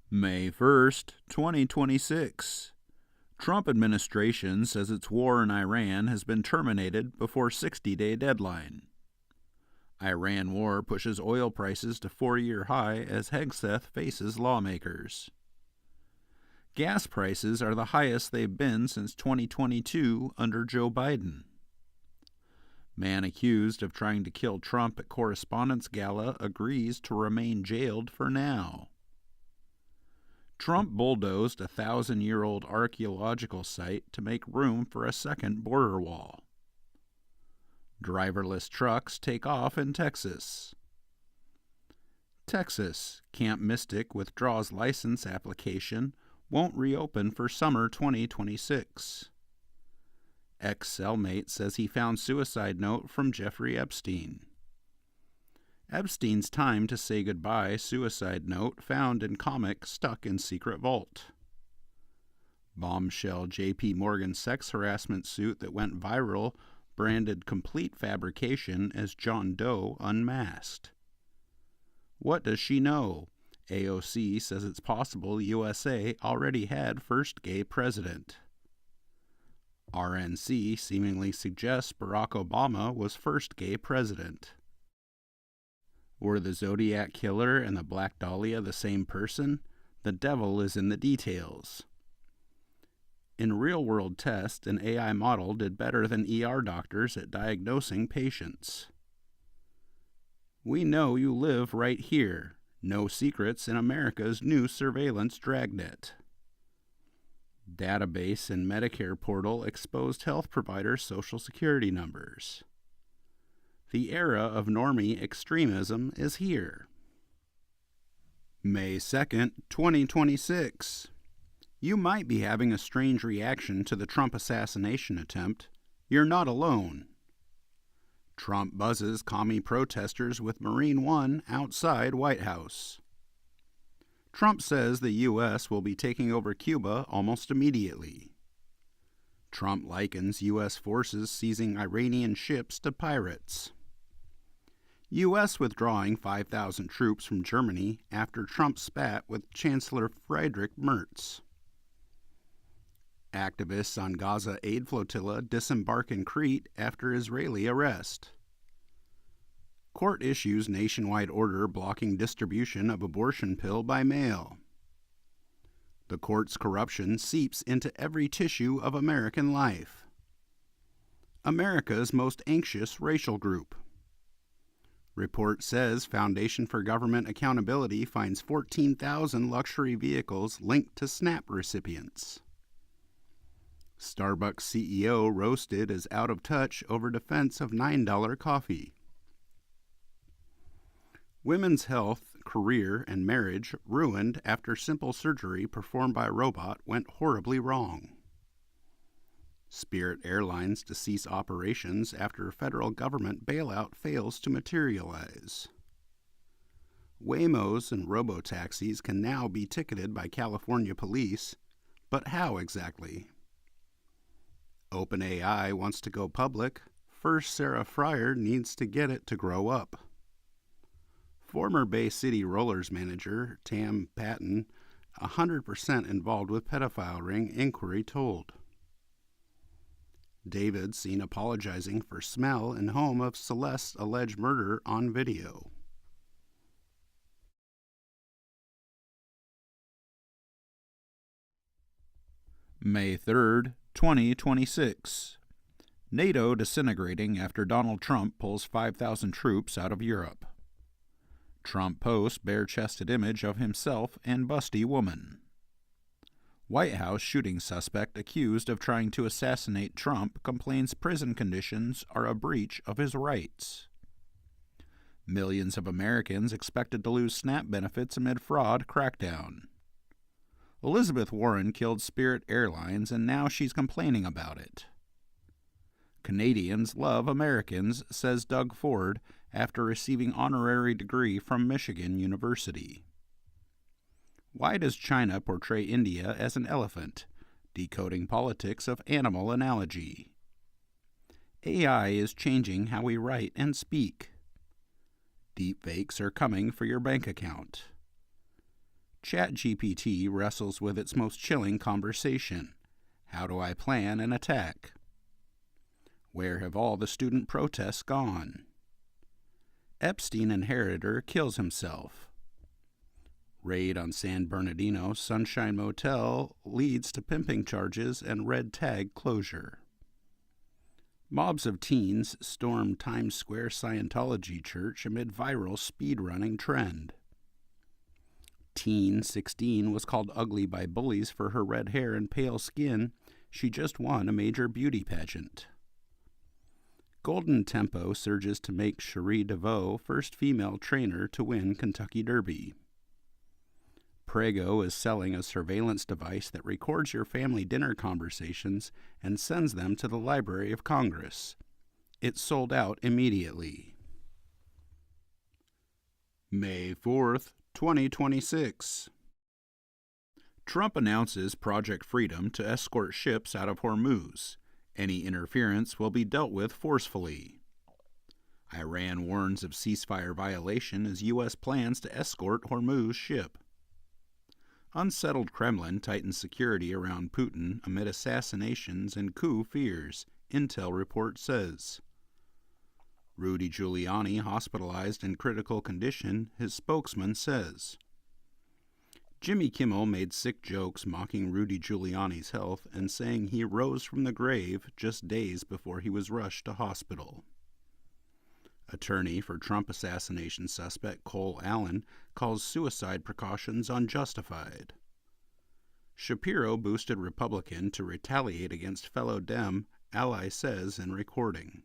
May 1st, 2026. Trump administration says its war in Iran has been terminated before 60-day deadline. Iran war pushes oil prices to 4-year high as Hegseth faces lawmakers. Gas prices are the highest they've been since 2022 under Joe Biden. Man accused of trying to kill Trump at Correspondents' Gala agrees to remain jailed for now. Trump bulldozed a 1,000-year-old archaeological site to make room for a second border wall. Driverless trucks take off in Texas. Texas, Camp Mystic withdraws license application, won't reopen for summer 2026. Ex-cellmate says he found suicide note from Jeffrey Epstein. Epstein's time to say goodbye suicide note found in comic stuck in secret vault. Bombshell J.P. Morgan sex harassment suit that went viral branded complete fabrication as John Doe unmasked. What does she know? AOC says it's possible USA already had first gay president. RNC seemingly suggests Barack Obama was first gay president. Were the Zodiac Killer and the Black Dahlia the same person? The devil is in the details. In real-world tests, an AI model did better than ER doctors at diagnosing patients. We know you live right here. No secrets in America's new surveillance dragnet. Database in Medicare portal exposed health providers' Social Security numbers. The era of normie extremism is here. May 2nd, 2026. You might be having a strange reaction to the Trump assassination attempt. You're not alone. Trump buzzes commie protesters with Marine One outside White House. Trump says the U.S. will be taking over Cuba almost immediately. Trump likens U.S. forces seizing Iranian ships to pirates. U.S. withdrawing 5,000 troops from Germany after Trump spat with Chancellor Friedrich Merz. Activists on Gaza aid flotilla disembark in Crete after Israeli arrest. Court issues nationwide order blocking distribution of abortion pill by mail. The court's corruption seeps into every tissue of American life. America's most anxious racial group. Report says Foundation for Government Accountability finds 14,000 luxury vehicles linked to SNAP recipients. Starbucks CEO roasted as out of touch over defense of $9 coffee. Women's health, career, and marriage ruined after simple surgery performed by a robot went horribly wrong. Spirit Airlines to cease operations after federal government bailout fails to materialize. Waymos and robotaxis can now be ticketed by California police, but how exactly? OpenAI wants to go public. First, Sarah Fryer needs to get it to grow up. Former Bay City Rollers manager Tam Patton, 100% involved with pedophile ring, inquiry told. David seen apologizing for smell in home of Celeste's alleged murder on video. May 3rd, 2026. NATO disintegrating after Donald Trump pulls 5,000 troops out of Europe. Trump posts bare-chested image of himself and busty woman. White House shooting suspect accused of trying to assassinate Trump complains prison conditions are a breach of his rights. Millions of Americans expected to lose SNAP benefits amid fraud crackdown. Elizabeth Warren killed Spirit Airlines and now she's complaining about it. Canadians love Americans, says Doug Ford after receiving honorary degree from Michigan University. Why does China portray India as an elephant? Decoding politics of animal analogy. AI is changing how we write and speak. Deepfakes are coming for your bank account. ChatGPT wrestles with its most chilling conversation. How do I plan an attack? Where have all the student protests gone? Epstein inheritor kills himself. Raid on San Bernardino Sunshine Motel leads to pimping charges and red tag closure. Mobs of teens storm Times Square Scientology Church amid viral speedrunning trend. Teen 16 was called ugly by bullies for her red hair and pale skin. She just won a major beauty pageant. Golden Tempo surges to make Cherie DeVoe first female trainer to win Kentucky Derby. Prego is selling a surveillance device that records your family dinner conversations and sends them to the Library of Congress. It sold out immediately. May 4th, 2026. Trump announces Project Freedom to escort ships out of Hormuz. Any interference will be dealt with forcefully. Iran warns of ceasefire violation as U.S. plans to escort Hormuz ship. Unsettled Kremlin tightens security around Putin amid assassinations and coup fears, Intel report says. Rudy Giuliani hospitalized in critical condition, his spokesman says. Jimmy Kimmel made sick jokes mocking Rudy Giuliani's health and saying he rose from the grave just days before he was rushed to hospital. Attorney for Trump assassination suspect Cole Allen calls suicide precautions unjustified. Shapiro boosted Republican to retaliate against fellow Dem, ally says in recording.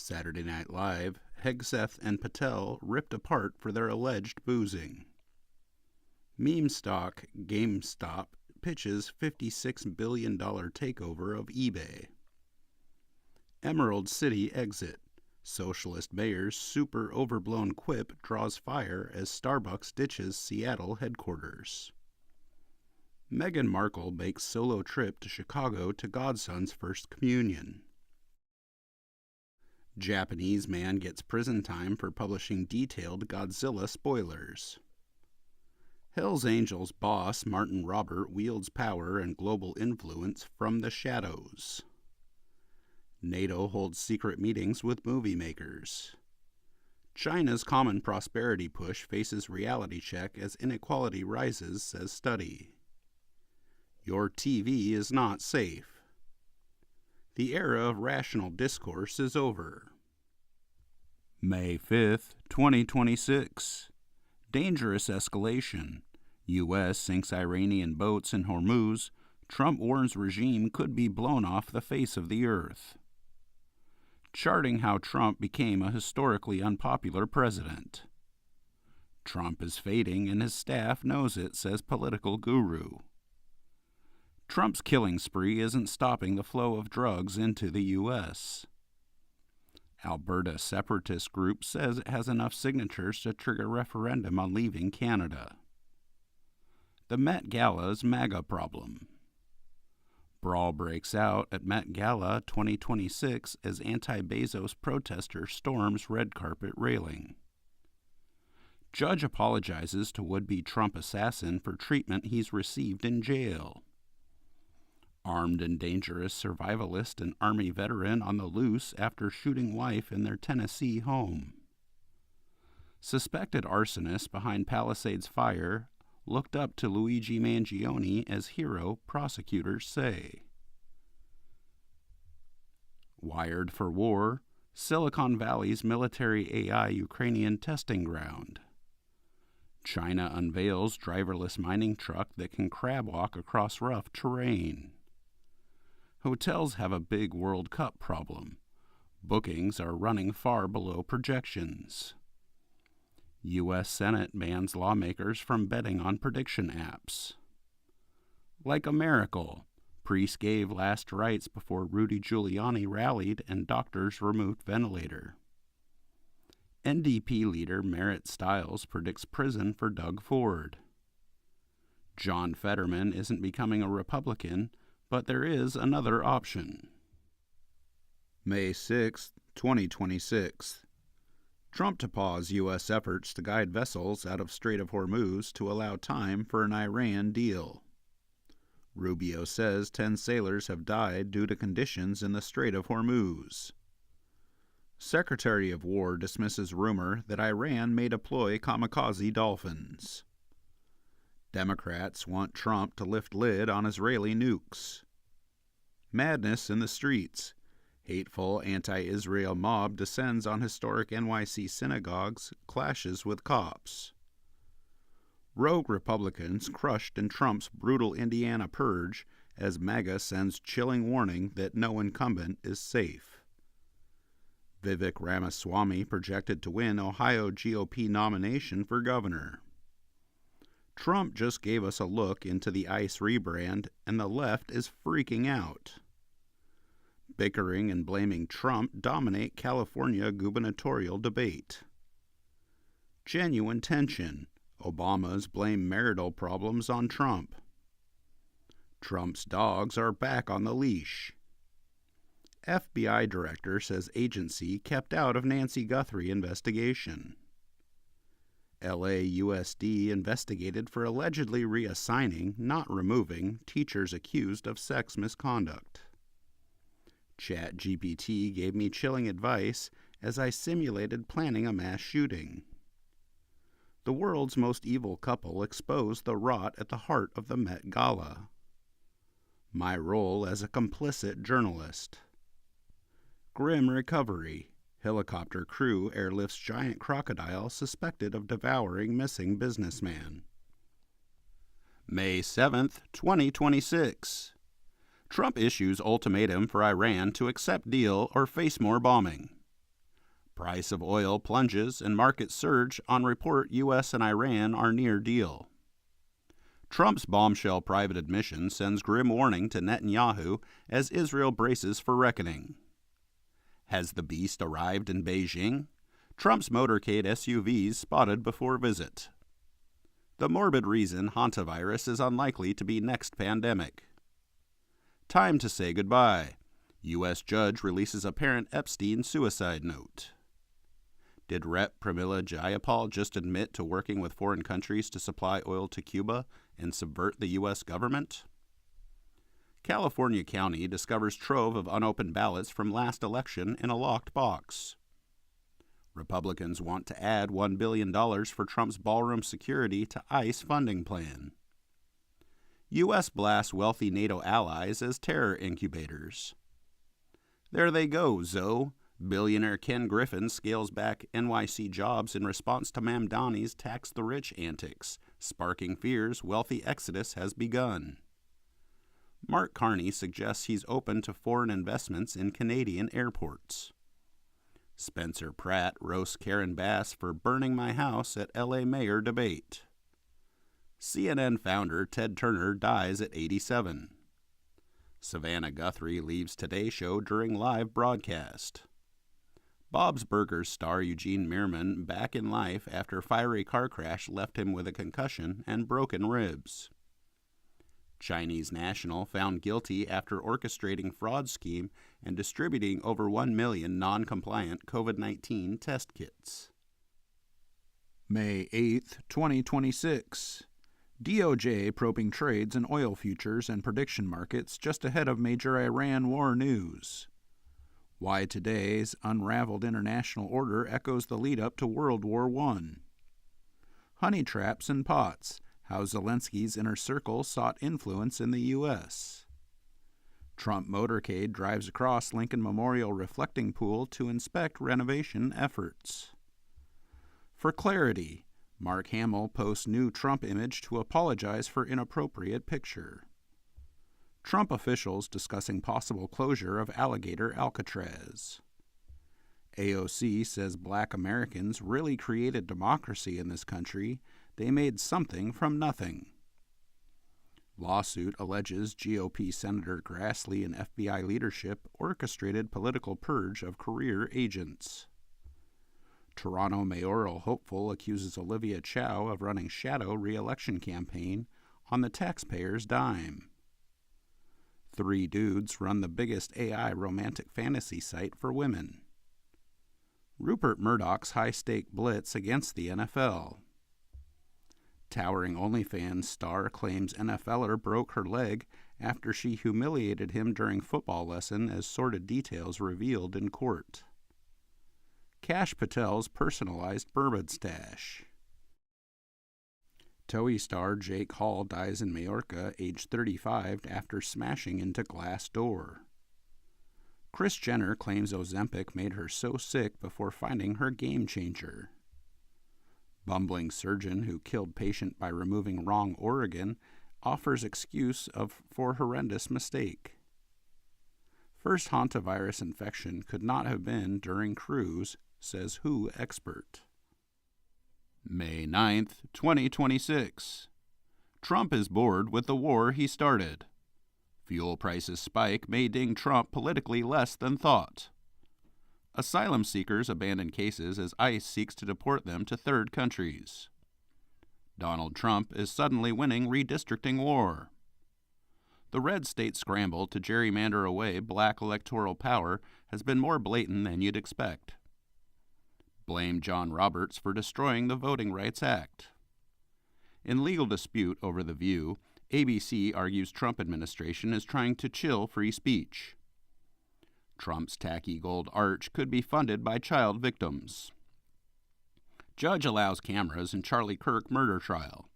Saturday Night Live, Hegseth and Patel ripped apart for their alleged boozing. Meme stock GameStop pitches $56 billion takeover of eBay. Emerald City exit. Socialist mayor's super overblown quip draws fire as Starbucks ditches Seattle headquarters. Meghan Markle makes solo trip to Chicago to godson's first communion. Japanese man gets prison time for publishing detailed Godzilla spoilers. Hell's Angels boss Martin Robert wields power and global influence from the shadows. NATO holds secret meetings with movie makers. China's common prosperity push faces reality check as inequality rises, says study. Your TV is not safe. The era of rational discourse is over. May 5th, 2026. Dangerous escalation. U.S. sinks Iranian boats in Hormuz. Trump warns regime could be blown off the face of the earth. Charting how Trump became a historically unpopular president. Trump is fading and his staff knows it, says political guru. Trump's killing spree isn't stopping the flow of drugs into the U.S. Alberta separatist group says it has enough signatures to trigger referendum on leaving Canada. The Met Gala's MAGA problem. Brawl breaks out at Met Gala 2026 as anti-Bezos protester storms red carpet railing. Judge apologizes to would-be Trump assassin for treatment he's received in jail. Armed and dangerous survivalist and Army veteran on the loose after shooting wife in their Tennessee home. Suspected arsonist behind Palisades fire looked up to Luigi Mangione as hero, prosecutors say. Wired for war, Silicon Valley's military AI Ukrainian testing ground. China unveils driverless mining truck that can crab walk across rough terrain. Hotels have a big World Cup problem. Bookings are running far below projections. U.S. Senate bans lawmakers from betting on prediction apps. Like a miracle, priest gave last rites before Rudy Giuliani rallied and doctors removed ventilator. NDP leader Merritt Stiles predicts prison for Doug Ford. John Fetterman isn't becoming a Republican, but there is another option. May 6, 2026. Trump to pause U.S. efforts to guide vessels out of Strait of Hormuz to allow time for an Iran deal. Rubio says 10 sailors have died due to conditions in the Strait of Hormuz. Secretary of War dismisses rumor that Iran may deploy kamikaze dolphins. Democrats want Trump to lift lid on Israeli nukes. Madness in the streets. Hateful anti-Israel mob descends on historic NYC synagogues, clashes with cops. Rogue Republicans crushed in Trump's brutal Indiana purge as MAGA sends chilling warning that no incumbent is safe. Vivek Ramaswamy projected to win Ohio GOP nomination for governor. Trump just gave us a look into the ICE rebrand, and the left is freaking out. Bickering and blaming Trump dominate California gubernatorial debate. Genuine tension. Obama's blame marital problems on Trump. Trump's dogs are back on the leash. FBI director says agency kept out of Nancy Guthrie investigation. LAUSD investigated for allegedly reassigning, not removing, teachers accused of sex misconduct. ChatGPT gave me chilling advice as I simulated planning a mass shooting. The world's most evil couple exposed the rot at the heart of the Met Gala. My role as a complicit journalist. Grim recovery. Helicopter crew airlifts giant crocodile suspected of devouring missing businessman. May 7th, 2026. Trump issues ultimatum for Iran to accept deal or face more bombing. Price of oil plunges and markets surge on report U.S. and Iran are near deal. Trump's bombshell private admission sends grim warning to Netanyahu as Israel braces for reckoning. Has the beast arrived in Beijing? Trump's motorcade SUVs spotted before visit. The morbid reason hantavirus is unlikely to be next pandemic. Time to say goodbye. U.S. judge releases apparent Epstein suicide note. Did Rep. Pramila Jayapal just admit to working with foreign countries to supply oil to Cuba and subvert the U.S. government? California County discovers trove of unopened ballots from last election in a locked box. Republicans want to add $1 billion for Trump's ballroom security to ICE funding plan. U.S. blasts wealthy NATO allies as terror incubators. There they go, Zoe. Billionaire Ken Griffin scales back NYC jobs in response to Mamdani's tax-the-rich antics, sparking fears wealthy exodus has begun. Mark Carney suggests he's open to foreign investments in Canadian airports. Spencer Pratt roasts Karen Bass for burning my house at LA mayor debate. CNN founder Ted Turner dies at 87. Savannah Guthrie leaves Today Show during live broadcast. Bob's Burgers star Eugene Meerman back in life after fiery car crash left him with a concussion and broken ribs. Chinese national found guilty after orchestrating fraud scheme and distributing over 1 million non-compliant COVID-19 test kits. May 8th, 2026. DOJ probing trades in oil futures and prediction markets just ahead of major Iran war news. Why today's unraveled international order echoes the lead-up to World War I. Honey traps and pots. How Zelensky's inner circle sought influence in the U.S. Trump motorcade drives across Lincoln Memorial reflecting pool to inspect renovation efforts. For clarity, Mark Hamill posts new Trump image to apologize for inappropriate picture. Trump officials discussing possible closure of alligator Alcatraz. AOC says Black Americans really created democracy in this country. They made something from nothing. Lawsuit alleges GOP Senator Grassley and FBI leadership orchestrated political purge of career agents. Toronto mayoral hopeful accuses Olivia Chow of running shadow re-election campaign on the taxpayer's dime. 3 dudes run the biggest AI romantic fantasy site for women. Rupert Murdoch's high-stake blitz against the NFL. Towering OnlyFans star claims NFLer broke her leg after she humiliated him during football lesson as sordid details revealed in court. Kash Patel's personalized bourbon stash. Toei star Jake Hall dies in Majorca, age 35, after smashing into glass door. Kris Jenner claims Ozempic made her so sick before finding her game changer. Bumbling surgeon who killed patient by removing wrong organ offers excuse for horrendous mistake. First hantavirus infection could not have been during cruise, says WHO expert. May 9th, 2026. Trump is bored with the war he started. Fuel prices spike may ding Trump politically less than thought. Asylum seekers abandon cases as ICE seeks to deport them to third countries. Donald Trump is suddenly winning redistricting war. The red state scramble to gerrymander away black electoral power has been more blatant than you'd expect. Blame John Roberts for destroying the Voting Rights Act. In legal dispute over The View, ABC argues Trump administration is trying to chill free speech. Trump's tacky gold arch could be funded by child victims. Judge allows cameras in Charlie Kirk murder trial.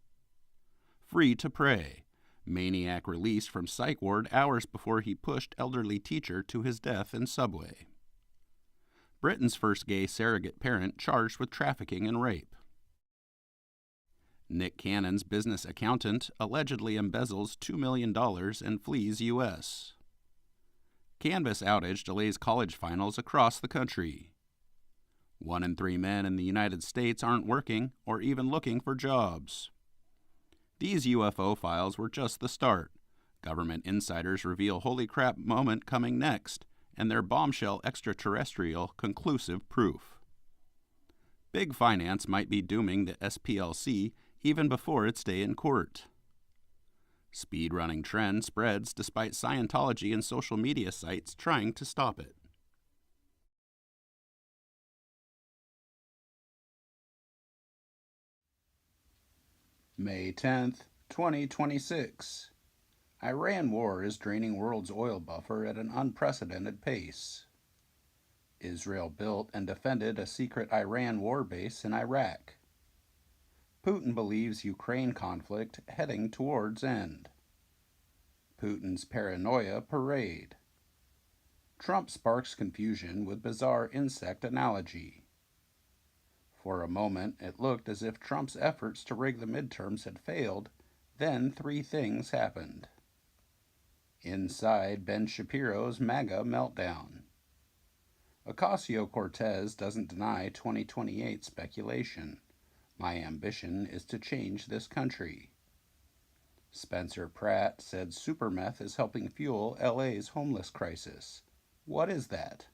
Free to pray. Maniac released from psych ward hours before he pushed elderly teacher to his death in subway. Britain's first gay surrogate parent charged with trafficking and rape. Nick Cannon's business accountant allegedly embezzles $2 million and flees U.S. Canvas outage delays college finals across the country. 1 in 3 men in the United States aren't working or even looking for jobs. These UFO files were just the start. Government insiders reveal holy crap moment coming next, and their bombshell extraterrestrial conclusive proof. Big finance might be dooming the SPLC even before its day in court. Speedrunning trend spreads despite Scientology and social media sites trying to stop it. May 10th, 2026. Iran war is draining world's oil buffer at an unprecedented pace. Israel built and defended a secret Iran war base in Iraq. Putin believes Ukraine conflict heading towards end. Putin's paranoia parade. Trump sparks confusion with bizarre insect analogy. For a moment, it looked as if Trump's efforts to rig the midterms had failed. Then 3 things happened. Inside Ben Shapiro's MAGA meltdown. Ocasio-Cortez doesn't deny 2028 speculation. My ambition is to change this country. Spencer Pratt said supermeth is helping fuel LA's homeless crisis. What is that?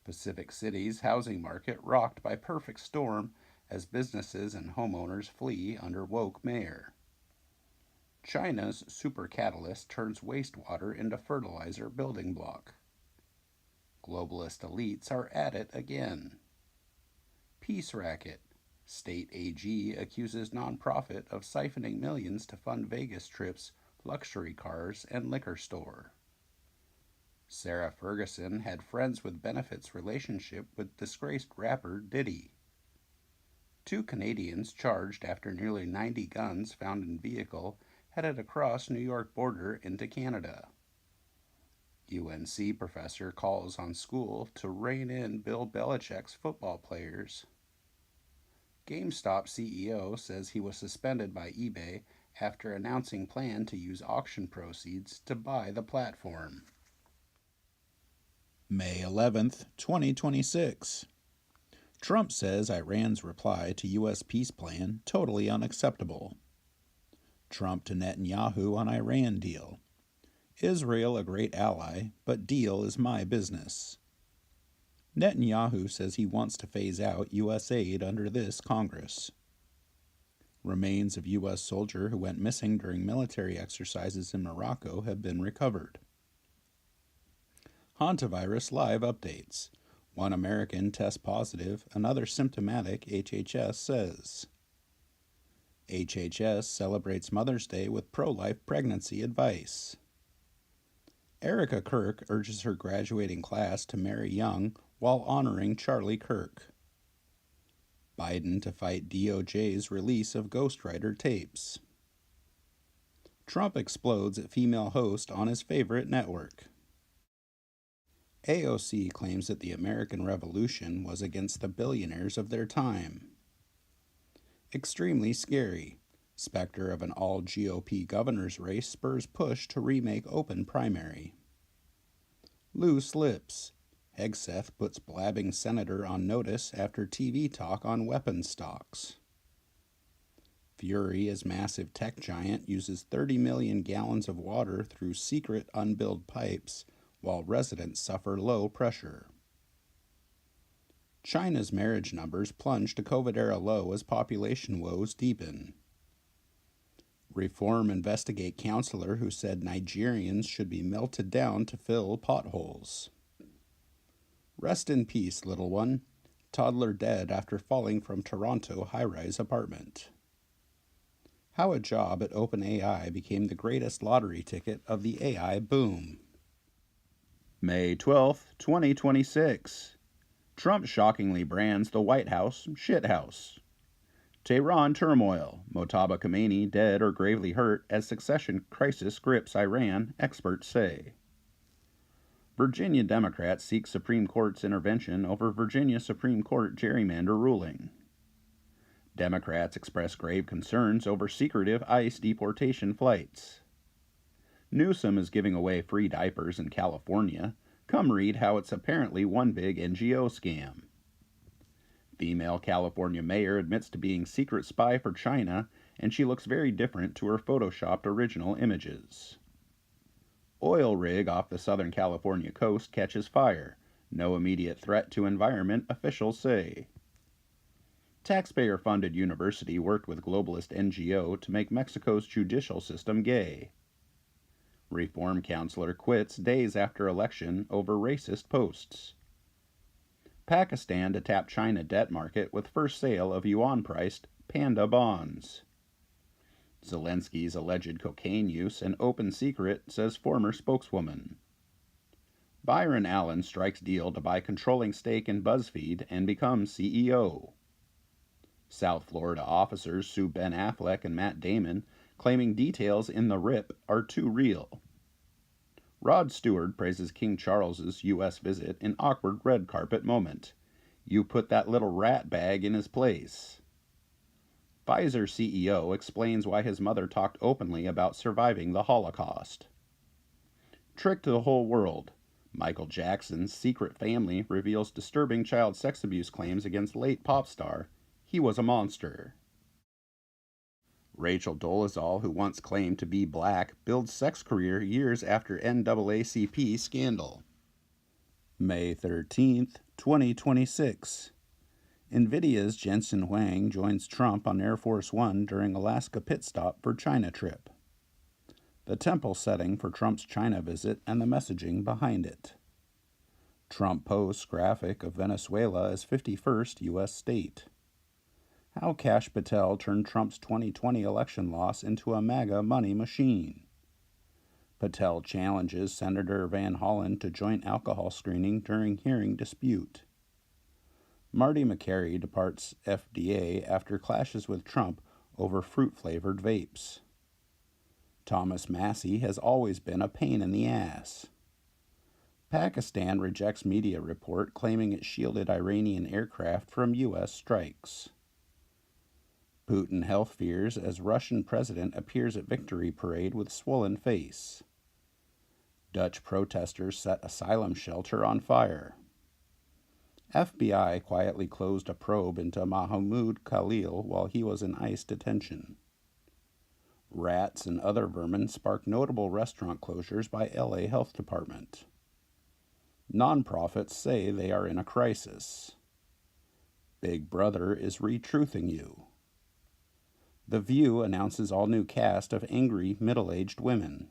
Pacific City's housing market rocked by perfect storm as businesses and homeowners flee under woke mayor. China's super catalyst turns wastewater into fertilizer building block. Globalist elites are at it again. Peace racket. State AG accuses nonprofit of siphoning millions to fund Vegas trips, luxury cars, and liquor store. Sarah Ferguson had friends with benefits relationship with disgraced rapper Diddy. 2 Canadians charged after nearly 90 guns found in vehicle headed across New York border into Canada. UNC professor calls on school to rein in Bill Belichick's football players. GameStop CEO says he was suspended by eBay after announcing plan to use auction proceeds to buy the platform. May 11th, 2026. Trump says Iran's reply to U.S. peace plan totally unacceptable. Trump to Netanyahu on Iran deal. Israel a great ally, but deal is my business. Netanyahu says he wants to phase out U.S. aid under this Congress. Remains of U.S. soldier who went missing during military exercises in Morocco have been recovered. Hantavirus live updates. One American tests positive, another symptomatic, HHS says. HHS celebrates Mother's Day with pro-life pregnancy advice. Erica Kirk urges her graduating class to marry young while honoring Charlie Kirk. Biden to fight DOJ's release of ghostwriter tapes. Trump explodes at female host on his favorite network. AOC claims that the American Revolution was against the billionaires of their time. Extremely scary. Specter of an all-GOP governor's race spurs push to remake open primary. Loose lips. Hegseth puts blabbing senator on notice after TV talk on weapons stocks. Fury as massive tech giant uses 30 million gallons of water through secret unbilled pipes while residents suffer low pressure. China's marriage numbers plunge to COVID-era low as population woes deepen. Reform investigate counselor who said Nigerians should be melted down to fill potholes. Rest in peace, little one. Toddler dead after falling from Toronto high-rise apartment. How a job at OpenAI became the greatest lottery ticket of the AI boom. May 12, 2026. Trump shockingly brands the White House shithouse. Tehran turmoil. Mojtaba Khomeini dead or gravely hurt as succession crisis grips Iran, experts say. Virginia Democrats seek Supreme Court's intervention over Virginia Supreme Court gerrymander ruling. Democrats express grave concerns over secretive ICE deportation flights. Newsom is giving away free diapers in California. Come read how it's apparently one big NGO scam. Female California mayor admits to being secret spy for China, and she looks very different to her photoshopped original images. Oil rig off the Southern California coast catches fire. No immediate threat to environment, officials say. Taxpayer-funded university worked with globalist NGO to make Mexico's judicial system gay. Reform counselor quits days after election over racist posts. Pakistan to tap China debt market with first sale of yuan-priced panda bonds. Zelensky's alleged cocaine use an open secret, says former spokeswoman. Byron Allen strikes deal to buy controlling stake in BuzzFeed and becomes CEO. South Florida officers sue Ben Affleck and Matt Damon, claiming details in the RIP are too real. Rod Stewart praises King Charles's U.S. visit in awkward red carpet moment. You put that little rat bag in his place. Pfizer CEO explains why his mother talked openly about surviving the Holocaust. Trick to the whole world. Michael Jackson's secret family reveals disturbing child sex abuse claims against late pop star. He was a monster. Rachel Dolezal, who once claimed to be black, builds sex career years after NAACP scandal. May 13th, 2026. NVIDIA's Jensen Huang joins Trump on Air Force One during Alaska pit stop for China trip. The temple setting for Trump's China visit and the messaging behind it. Trump posts graphic of Venezuela as 51st U.S. state. How Kash Patel turned Trump's 2020 election loss into a MAGA money machine. Patel challenges Senator Van Hollen to joint alcohol screening during hearing dispute. Marty McCary departs FDA after clashes with Trump over fruit-flavored vapes. Thomas Massie has always been a pain in the ass. Pakistan rejects media report claiming it shielded Iranian aircraft from U.S. strikes. Putin health fears as Russian president appears at victory parade with swollen face. Dutch protesters set asylum shelter on fire. FBI quietly closed a probe into Mahmoud Khalil while he was in ICE detention. Rats and other vermin spark notable restaurant closures by LA Health Department. Nonprofits say they are in a crisis. Big Brother is re-truthing you. The View announces all new cast of angry, middle-aged women.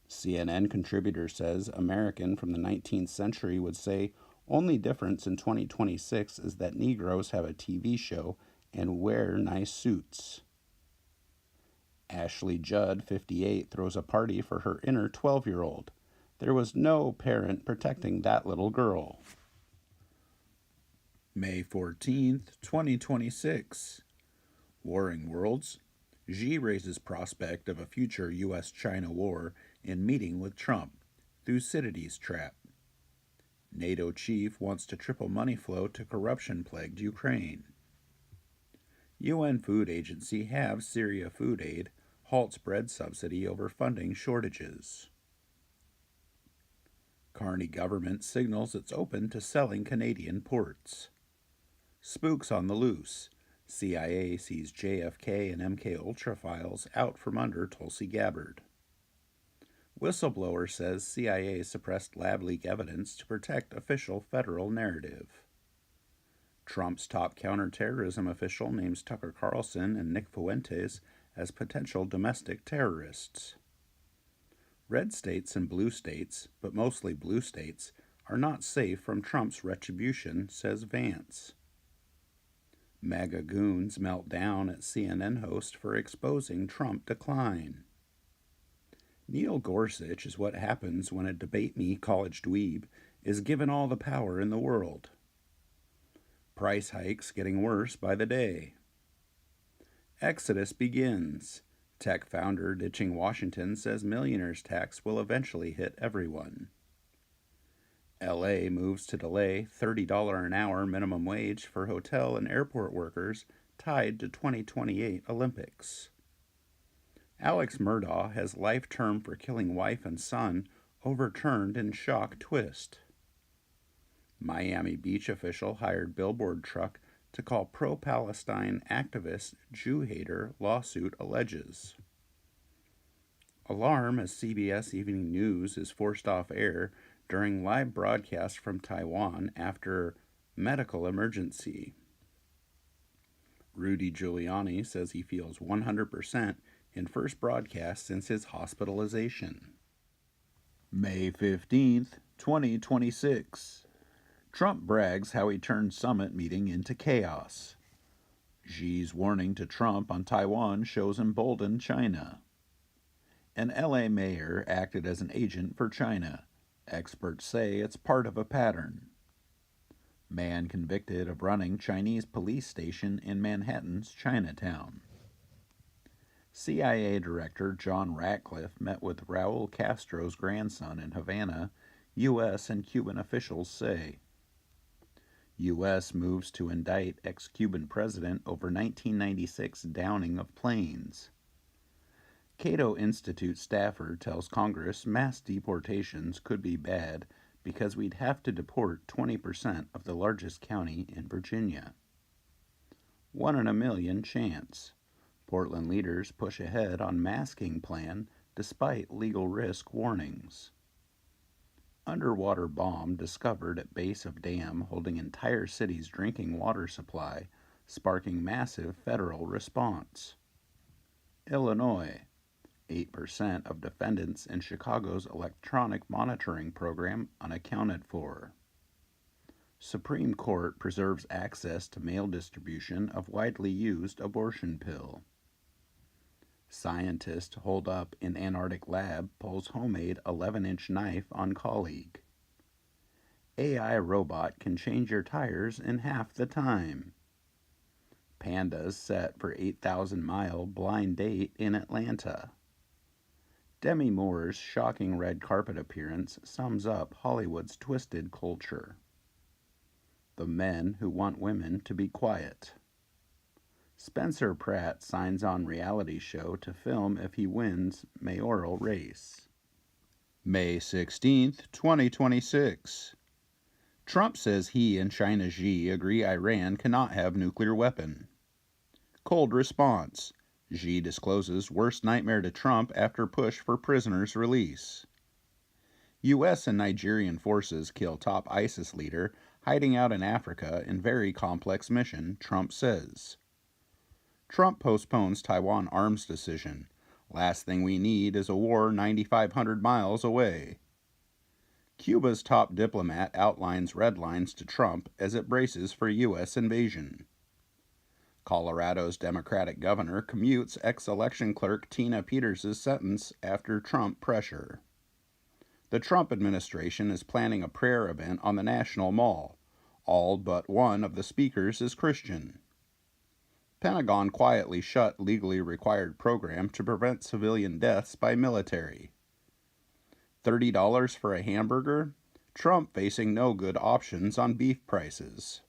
CNN contributor says American from the 19th century would say Only difference in 2026 is that Negroes have a TV show and wear nice suits. Ashley Judd, 58, throws a party for her inner 12-year-old. There was no parent protecting that little girl. May 14th, 2026. Warring Worlds. Xi raises prospect of a future U.S.-China war in meeting with Trump. Thucydides trap. NATO chief wants to triple money flow to corruption-plagued Ukraine. UN Food Agency halves Syria food aid, halts bread subsidy over funding shortages. Carney government signals it's open to selling Canadian ports. Spooks on the loose. CIA sees JFK and MKUltra files out from under Tulsi Gabbard. Whistleblower says CIA suppressed lab leak evidence to protect official federal narrative. Trump's top counterterrorism official names Tucker Carlson and Nick Fuentes as potential domestic terrorists. Red states and blue states, but mostly blue states, are not safe from Trump's retribution, says Vance. MAGA goons melt down at CNN host for exposing Trump decline. Neil Gorsuch is what happens when a debate-me college dweeb is given all the power in the world. Price hikes getting worse by the day. Exodus begins. Tech founder ditching Washington says millionaires' tax will eventually hit everyone. LA moves to delay $30 an hour minimum wage for hotel and airport workers tied to 2028 Olympics. Alex Murdaugh has life term for killing wife and son overturned in shock twist. Miami Beach official hired billboard truck to call pro-Palestine activist Jew hater lawsuit alleges. Alarm as CBS Evening News is forced off air during live broadcast from Taiwan after medical emergency. Rudy Giuliani says he feels 100% in first broadcast since his hospitalization. May 15th, 2026. Trump brags how he turned summit meeting into chaos. Xi's warning to Trump on Taiwan shows emboldened China. An LA mayor acted as an agent for China. Experts say it's part of a pattern. Man convicted of running Chinese police station in Manhattan's Chinatown. CIA Director John Ratcliffe met with Raul Castro's grandson in Havana, U.S. and Cuban officials say. U.S. moves to indict ex-Cuban president over 1996 downing of planes. Cato Institute staffer tells Congress mass deportations could be bad because we'd have to deport 20% of the largest county in Virginia. 1 in a million chance. Portland leaders push ahead on masking plan despite legal risk warnings. Underwater bomb discovered at base of dam holding entire city's drinking water supply, sparking massive federal response. Illinois. 8% of defendants in Chicago's electronic monitoring program unaccounted for. Supreme Court preserves access to mail distribution of widely used abortion pill. Scientist holed up in Antarctic lab pulls homemade 11-inch knife on colleague. AI robot can change your tires in half the time. Pandas set for 8,000-mile blind date in Atlanta. Demi Moore's shocking red carpet appearance sums up Hollywood's twisted culture. The men who want women to be quiet. Spencer Pratt signs on reality show to film if he wins mayoral race. May 16th, 2026. Trump says he and China Xi agree Iran cannot have nuclear weapon. Cold response. Xi discloses worst nightmare to Trump after push for prisoners' release. U.S. and Nigerian forces kill top ISIS leader hiding out in Africa in very complex mission, Trump says. Trump postpones Taiwan arms decision. Last thing we need is a war 9,500 miles away. Cuba's top diplomat outlines red lines to Trump as it braces for U.S. invasion. Colorado's Democratic governor commutes ex-election clerk Tina Peters' sentence after Trump pressure. The Trump administration is planning a prayer event on the National Mall. All but one of the speakers is Christian. Pentagon quietly shut legally required program to prevent civilian deaths by military. $30 for a hamburger? Trump facing no good options on beef prices.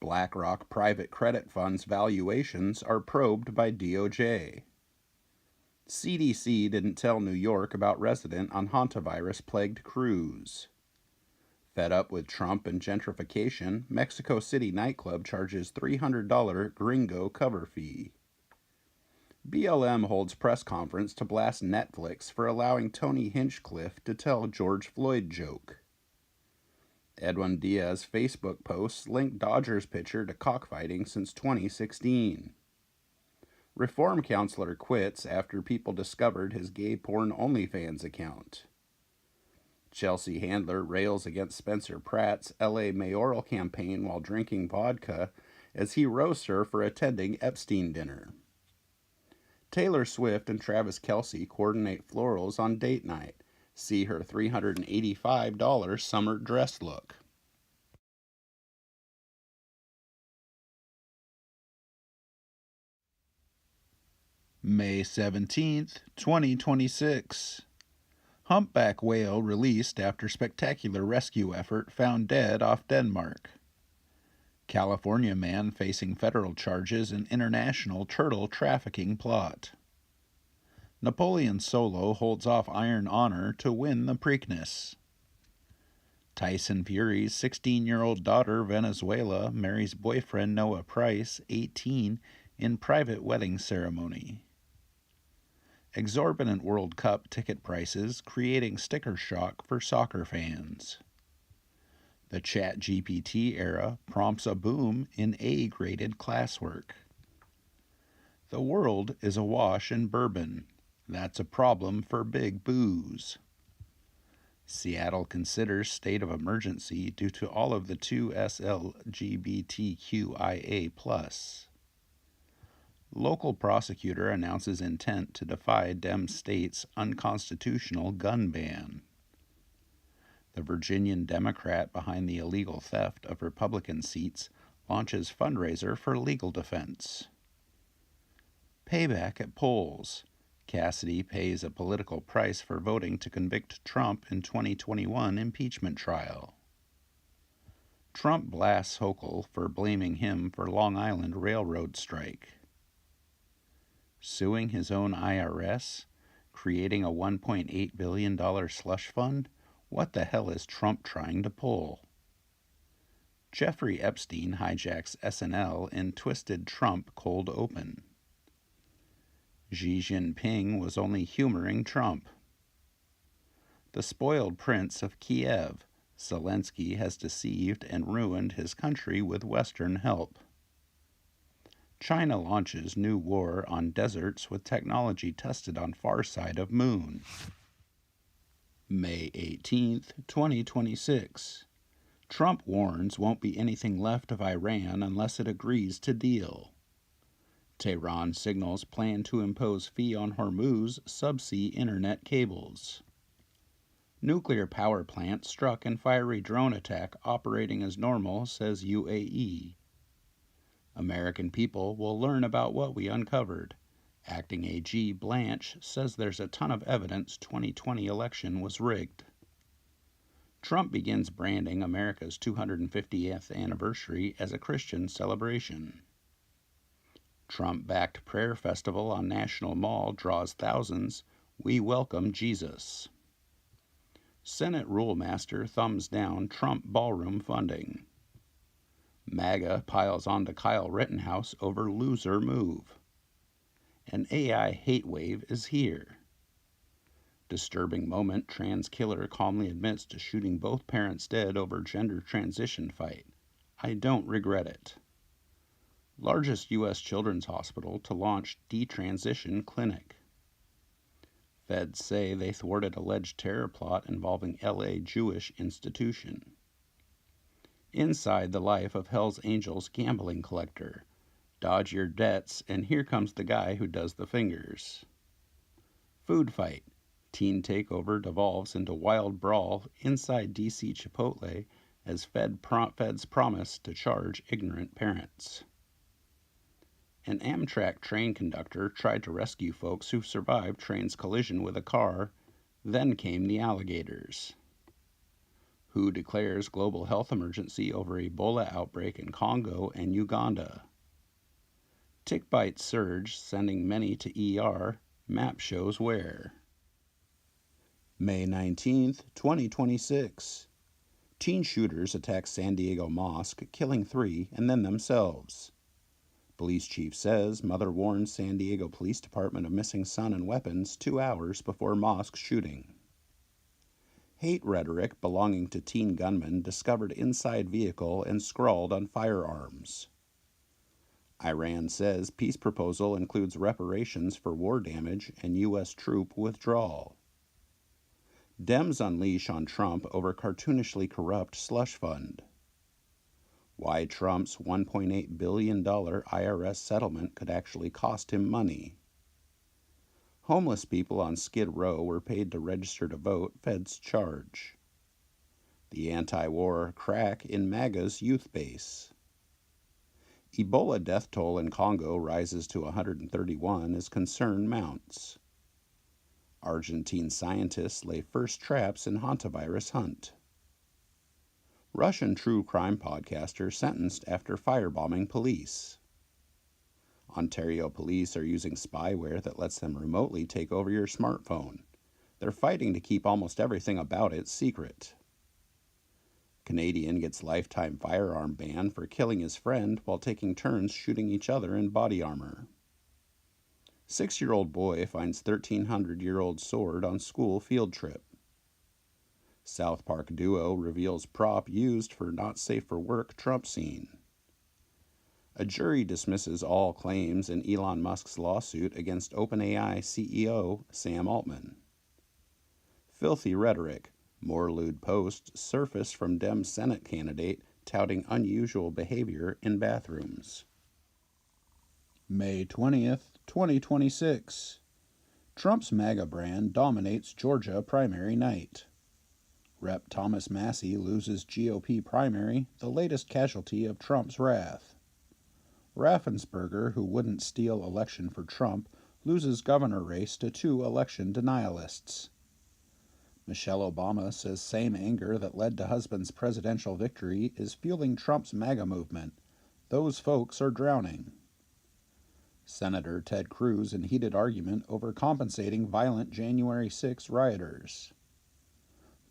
BlackRock private credit funds valuations are probed by DOJ. CDC didn't tell New York about resident on hantavirus-plagued cruise. Fed up with Trump and gentrification, Mexico City nightclub charges $300 gringo cover fee. BLM holds press conference to blast Netflix for allowing Tony Hinchcliffe to tell George Floyd joke. Edwin Diaz Facebook posts link Dodgers pitcher to cockfighting since 2016. Reform counselor quits after people discovered his gay porn OnlyFans account. Chelsea Handler rails against Spencer Pratt's LA mayoral campaign while drinking vodka as he roasts her for attending Epstein dinner. Taylor Swift and Travis Kelce coordinate florals on date night. See her $385 summer dress look. May 17th, 2026. Humpback whale released after spectacular rescue effort found dead off Denmark. California man facing federal charges in international turtle trafficking plot. Napoleon Solo holds off Iron Honor to win the Preakness. Tyson Fury's 16-year-old daughter Venezuela marries boyfriend Noah Price, 18, in private wedding ceremony. Exorbitant World Cup ticket prices creating sticker shock for soccer fans. The ChatGPT era prompts a boom in A-graded classwork. The world is awash in bourbon. That's a problem for big booze. Seattle considers state of emergency due to all of the 2S LGBTQIA+. Local prosecutor announces intent to defy Dem state's unconstitutional gun ban. The Virginian Democrat behind the illegal theft of Republican seats launches fundraiser for legal defense. Payback at polls. Cassidy pays a political price for voting to convict Trump in 2021 impeachment trial. Trump blasts Hochul for blaming him for Long Island Railroad strike. Suing his own IRS? Creating a $1.8 billion slush fund? What the hell is Trump trying to pull? Jeffrey Epstein hijacks SNL in Twisted Trump Cold Open. Xi Jinping was only humoring Trump. The spoiled prince of Kiev. Zelensky has deceived and ruined his country with Western help. China launches new war on deserts with technology tested on far side of moon. May 18th, 2026. Trump warns won't be anything left of Iran unless it agrees to deal. Tehran signals plan to impose fee on Hormuz subsea internet cables. Nuclear power plant struck in fiery drone attack operating as normal, says UAE. American people will learn about what we uncovered. Acting AG Blanche says there's a ton of evidence 2020 election was rigged. Trump begins branding America's 250th anniversary as a Christian celebration. Trump-backed prayer festival on National Mall draws thousands. We welcome Jesus. Senate rulemaster thumbs down Trump ballroom funding. MAGA piles onto Kyle Rittenhouse over loser move. An AI hate wave is here. Disturbing moment, trans killer calmly admits to shooting both parents dead over gender transition fight. I don't regret it. Largest U.S. children's hospital to launch detransition clinic. Feds say they thwarted alleged terror plot involving LA Jewish institution. Inside the life of Hell's Angels gambling collector. Dodge your debts, and here comes the guy who does the fingers. Food fight. Teen takeover devolves into wild brawl inside DC Chipotle as feds promise to charge ignorant parents. An Amtrak train conductor tried to rescue folks who survived train's collision with a car. Then came the alligators. WHO declares global health emergency over Ebola outbreak in Congo and Uganda. Tick bites surge, sending many to ER. Map shows where. May 19th, 2026. Teen shooters attack San Diego mosque, killing 3 and then themselves. Police chief says mother warns San Diego Police Department of missing son and weapons 2 hours before mosque shooting. Hate rhetoric belonging to teen gunman discovered inside vehicle and scrawled on firearms. Iran says peace proposal includes reparations for war damage and U.S. troop withdrawal. Dems unleash on Trump over cartoonishly corrupt slush fund. Why Trump's $1.8 billion IRS settlement could actually cost him money. Homeless people on Skid Row were paid to register to vote, feds charge. The anti-war crack in MAGA's youth base. Ebola death toll in Congo rises to 131 as concern mounts. Argentine scientists lay first traps in hantavirus hunt. Russian true crime podcaster sentenced after firebombing police. Ontario police are using spyware that lets them remotely take over your smartphone. They're fighting to keep almost everything about it secret. Canadian gets lifetime firearm ban for killing his friend while taking turns shooting each other in body armor. 6-year-old boy finds 1,300-year-old sword on school field trip. South Park duo reveals prop used for not safe for work Trump scene. A jury dismisses all claims in Elon Musk's lawsuit against OpenAI CEO Sam Altman. Filthy rhetoric. More lewd posts surface from Dem Senate candidate touting unusual behavior in bathrooms. May 20th, 2026. Trump's MAGA brand dominates Georgia primary night. Rep. Thomas Massie loses GOP primary, the latest casualty of Trump's wrath. Raffensperger, who wouldn't steal election for Trump, loses governor race to 2 election denialists. Michelle Obama says same anger that led to husband's presidential victory is fueling Trump's MAGA movement. Those folks are drowning. Senator Ted Cruz in heated argument over compensating violent January 6 rioters.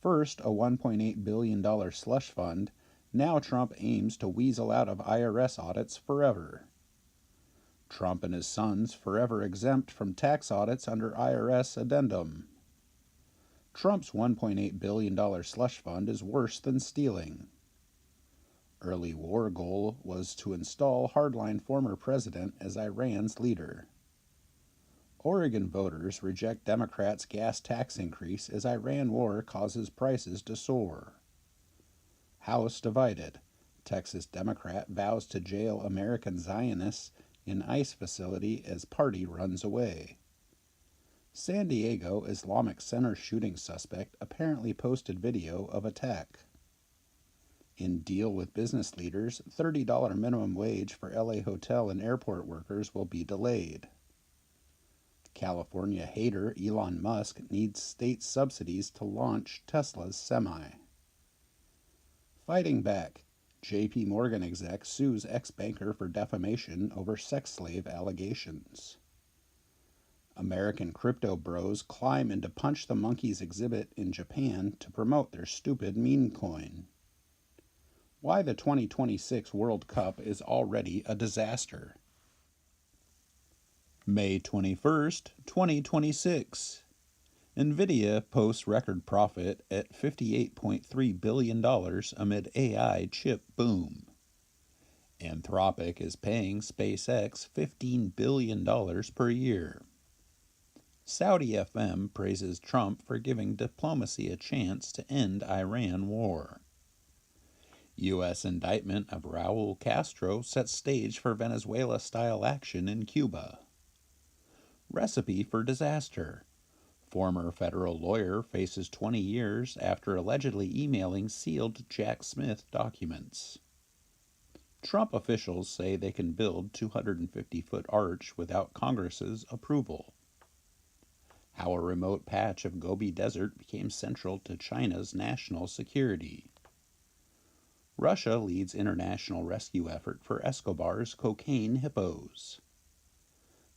First, a $1.8 billion slush fund. Now Trump aims to weasel out of IRS audits forever. Trump and his sons forever exempt from tax audits under IRS addendum. Trump's $1.8 billion slush fund is worse than stealing. Early war goal was to install hardline former president as Iran's leader. Oregon voters reject Democrats' gas tax increase as Iran war causes prices to soar. House divided. Texas Democrat vows to jail American Zionists in ICE facility as party runs away. San Diego Islamic Center shooting suspect apparently posted video of attack. In deal with business leaders, $30 minimum wage for LA hotel and airport workers will be delayed. California hater Elon Musk needs state subsidies to launch Tesla's Semi. Fighting back. JP Morgan exec sues ex-banker for defamation over sex slave allegations. American crypto bros climb into Punch the Monkeys exhibit in Japan to promote their stupid meme coin. Why the 2026 World Cup is already a disaster. May 21st, 2026. NVIDIA posts record profit at $58.3 billion amid AI chip boom. Anthropic is paying SpaceX $15 billion per year. Saudi FM praises Trump for giving diplomacy a chance to end Iran war. U.S. indictment of Raul Castro sets stage for Venezuela-style action in Cuba. Recipe for disaster. Former federal lawyer faces 20 years after allegedly emailing sealed Jack Smith documents. Trump officials say they can build 250-foot arch without Congress's approval. How a remote patch of Gobi Desert became central to China's national security. Russia leads international rescue effort for Escobar's cocaine hippos.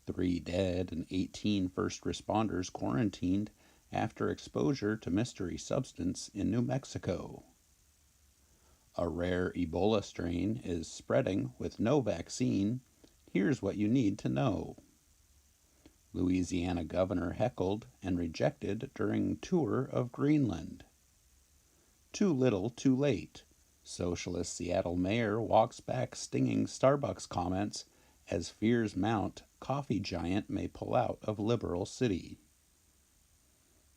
3 dead and 18 first responders quarantined after exposure to mystery substance in New Mexico. A rare Ebola strain is spreading with no vaccine. Here's what you need to know. Louisiana governor heckled and rejected during tour of Greenland. Too little, too late. Socialist Seattle mayor walks back stinging Starbucks comments as fears mount. Coffee giant may pull out of liberal city.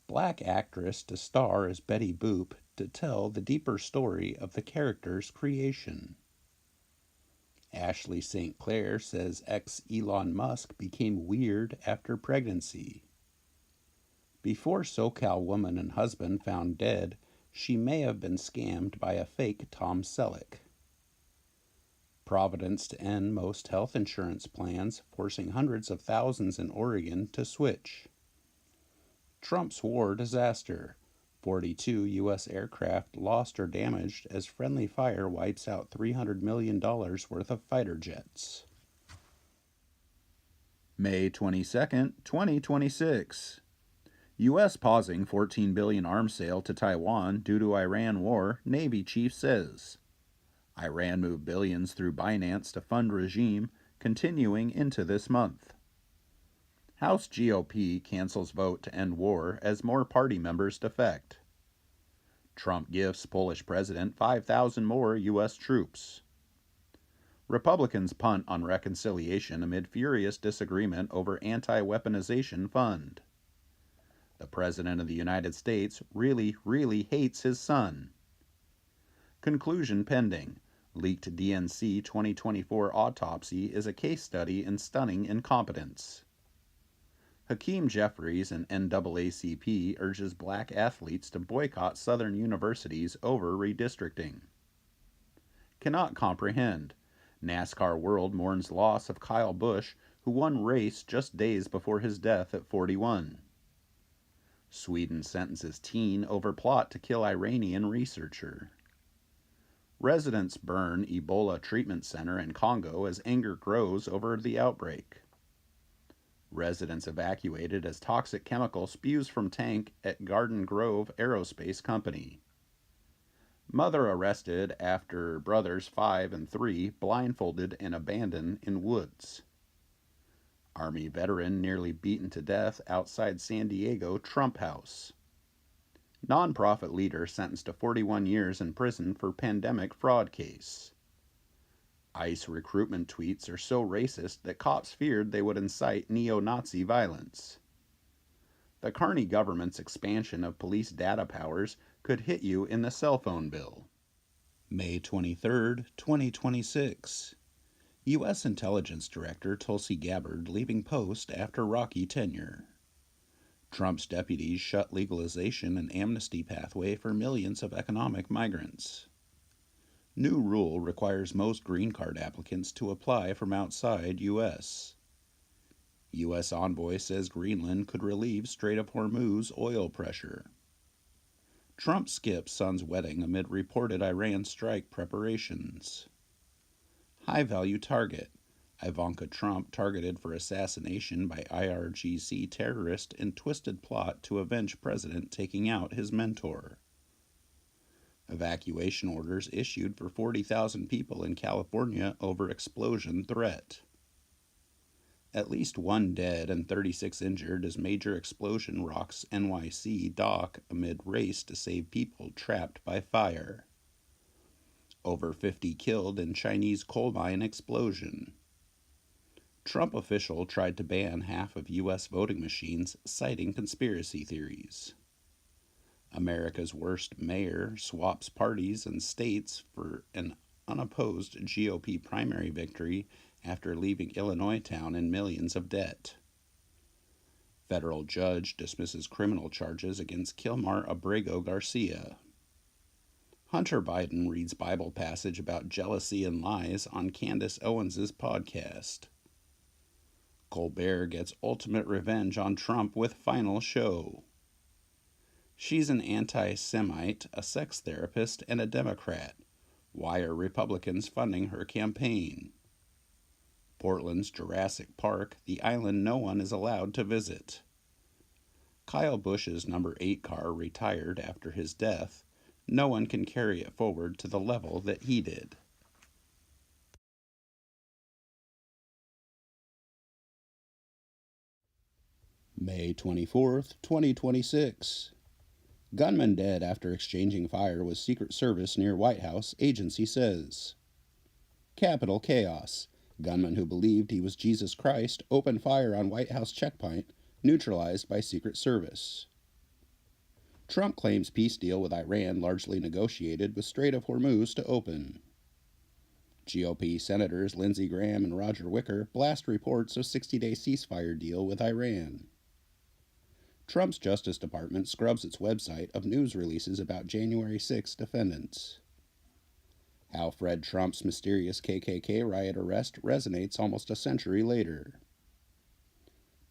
Black actress to star as Betty Boop to tell the deeper story of the character's creation. Ashley St. Clair says ex-Elon Musk became weird after pregnancy. Before SoCal woman and husband found dead, she may have been scammed by a fake Tom Selleck. Providence to end most health insurance plans, forcing hundreds of thousands in Oregon to switch. Trump's war disaster. 42 U.S. aircraft lost or damaged as friendly fire wipes out $300 million worth of fighter jets. May 22, 2026. U.S. pausing $14 billion arms sale to Taiwan due to Iran war, Navy chief says. Iran moved billions through Binance to fund regime, continuing into this month. House GOP cancels vote to end war as more party members defect. Trump gifts Polish president 5,000 more U.S. troops. Republicans punt on reconciliation amid furious disagreement over anti-weaponization fund. The President of the United States really, really hates his son. Conclusion pending. Leaked DNC 2024 autopsy is a case study in stunning incompetence. Hakeem Jeffries and NAACP urges black athletes to boycott Southern universities over redistricting. Cannot comprehend. NASCAR World mourns loss of Kyle Busch, who won race just days before his death at 41. Sweden sentences teen over plot to kill Iranian researcher. Residents burn Ebola treatment center in Congo as anger grows over the outbreak. Residents evacuated as toxic chemical spews from tank at Garden Grove Aerospace Company. Mother arrested after brothers 5 and 3 blindfolded and abandoned in woods. Army veteran nearly beaten to death outside San Diego Trump House. Nonprofit leader sentenced to 41 years in prison for pandemic fraud case. ICE recruitment tweets are so racist that cops feared they would incite neo-Nazi violence. The Carney government's expansion of police data powers could hit you in the cell phone bill. May 23, 2026. U.S. Intelligence Director Tulsi Gabbard leaving post after rocky tenure. Trump's deputies shut legalization and amnesty pathway for millions of economic migrants. New rule requires most green card applicants to apply from outside U.S. U.S. envoy says Greenland could relieve Strait of Hormuz oil pressure. Trump skips son's wedding amid reported Iran strike preparations. High-value target. Ivanka Trump targeted for assassination by IRGC terrorist in twisted plot to avenge president taking out his mentor. Evacuation orders issued for 40,000 people in California over explosion threat. At least 1 dead and 36 injured as major explosion rocks NYC dock amid race to save people trapped by fire. Over 50 killed in Chinese coal mine explosion. Trump official tried to ban half of U.S. voting machines, citing conspiracy theories. America's worst mayor swaps parties and states for an unopposed GOP primary victory after leaving Illinois town in millions of debt. Federal judge dismisses criminal charges against Kilmar Abrego Garcia. Hunter Biden reads Bible passage about jealousy and lies on Candace Owens' podcast. Colbert gets ultimate revenge on Trump with final show. She's an anti-Semite, a sex therapist, and a Democrat. Why are Republicans funding her campaign? Portland's Jurassic Park, the island no one is allowed to visit. Kyle Busch's number 8 car retired after his death. No one can carry it forward to the level that he did. May 24th, 2026. Gunman dead after exchanging fire with Secret Service near White House, agency says. Capitol chaos. Gunman who believed he was Jesus Christ opened fire on White House checkpoint, neutralized by Secret Service. Trump claims peace deal with Iran largely negotiated with Strait of Hormuz to open. GOP Senators Lindsey Graham and Roger Wicker blast reports of 60-day ceasefire deal with Iran. Trump's Justice Department scrubs its website of news releases about January 6 defendants. How Fred Trump's mysterious KKK riot arrest resonates almost a century later.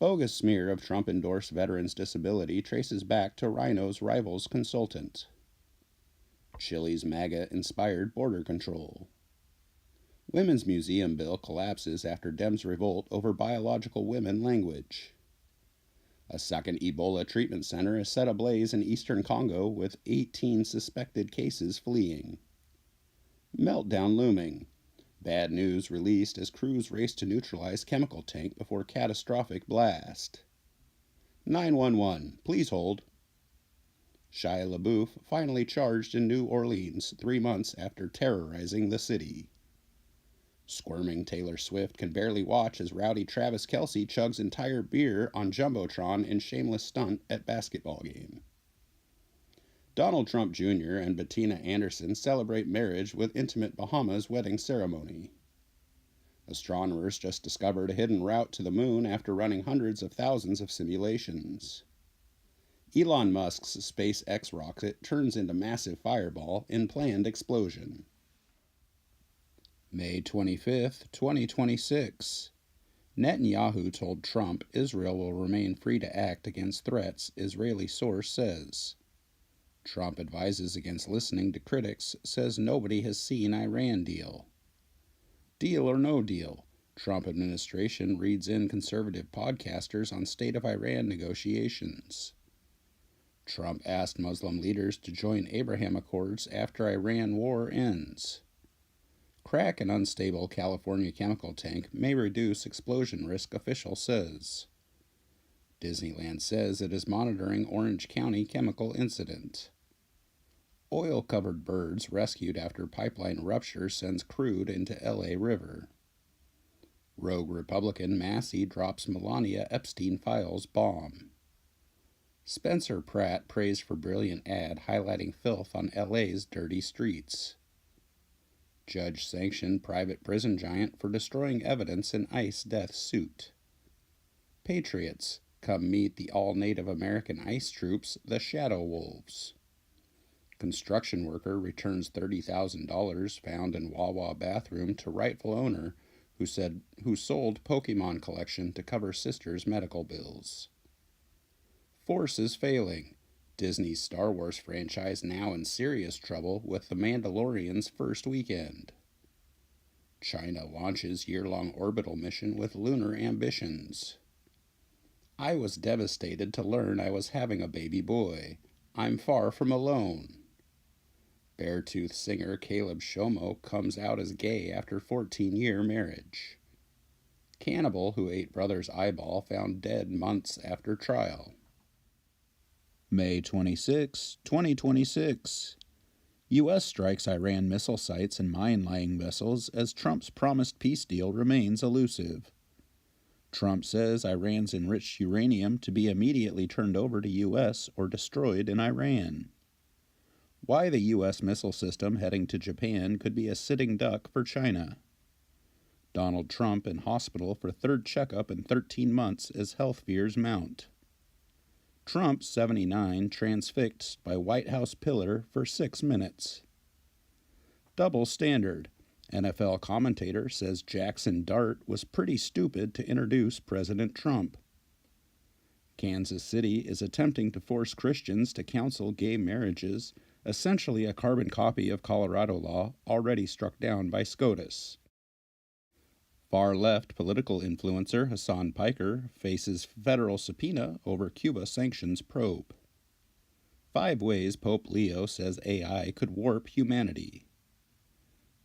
Bogus smear of Trump-endorsed veterans' disability traces back to Rhino's rival's consultant. Chile's MAGA-inspired border control. Women's museum bill collapses after Dems revolt over biological women language. A second Ebola treatment center is set ablaze in eastern Congo with 18 suspected cases fleeing. Meltdown looming. Bad news released as crews race to neutralize chemical tank before catastrophic blast. 911, please hold. Shia LaBeouf finally charged in New Orleans 3 months after terrorizing the city. Squirming Taylor Swift can barely watch as rowdy Travis Kelce chugs entire beer on Jumbotron in shameless stunt at basketball game. Donald Trump Jr. and Bettina Anderson celebrate marriage with intimate Bahamas wedding ceremony. Astronomers just discovered a hidden route to the moon after running hundreds of thousands of simulations. Elon Musk's SpaceX rocket turns into massive fireball in planned explosion. May 25th, 2026. Netanyahu told Trump Israel will remain free to act against threats, Israeli source says. Trump advises against listening to critics, says nobody has seen Iran deal. Deal or no deal, Trump administration reads in conservative podcasters on state of Iran negotiations. Trump asked Muslim leaders to join Abraham Accords after Iran war ends. Crack an unstable California chemical tank may reduce explosion risk, official says. Disneyland says it is monitoring Orange County chemical incident. Oil-covered birds rescued after pipeline rupture sends crude into L.A. River. Rogue Republican Massey drops Melania Epstein files bomb. Spencer Pratt praised for brilliant ad highlighting filth on L.A.'s dirty streets. Judge sanctioned private prison giant for destroying evidence in ICE death suit. Patriots, come meet the all-Native American ICE troops, the Shadow Wolves. Construction worker returns $30,000 found in Wawa bathroom to rightful owner who sold Pokemon collection to cover sister's medical bills. Force is failing. Disney's Star Wars franchise now in serious trouble with The Mandalorian's first weekend. China launches year-long orbital mission with lunar ambitions. I was devastated to learn I was having a baby boy. I'm far from alone. Beartooth singer Caleb Shomo comes out as gay after 14-year marriage. Cannibal who ate brother's eyeball found dead months after trial. May 26, 2026. U.S. strikes Iran missile sites and mine-laying vessels as Trump's promised peace deal remains elusive. Trump says Iran's enriched uranium to be immediately turned over to U.S. or destroyed in Iran. Why the U.S. missile system heading to Japan could be a sitting duck for China. Donald Trump in hospital for third checkup in 13 months as health fears mount. Trump, 79, transfixed by White House pillar for 6 minutes. Double standard. NFL commentator says Jackson Dart was pretty stupid to introduce President Trump. Kansas City is attempting to force Christians to counsel gay marriages, essentially a carbon copy of Colorado law already struck down by SCOTUS. Far-left political influencer Hassan Piker faces federal subpoena over Cuba sanctions probe. 5 ways Pope Leo says AI could warp humanity.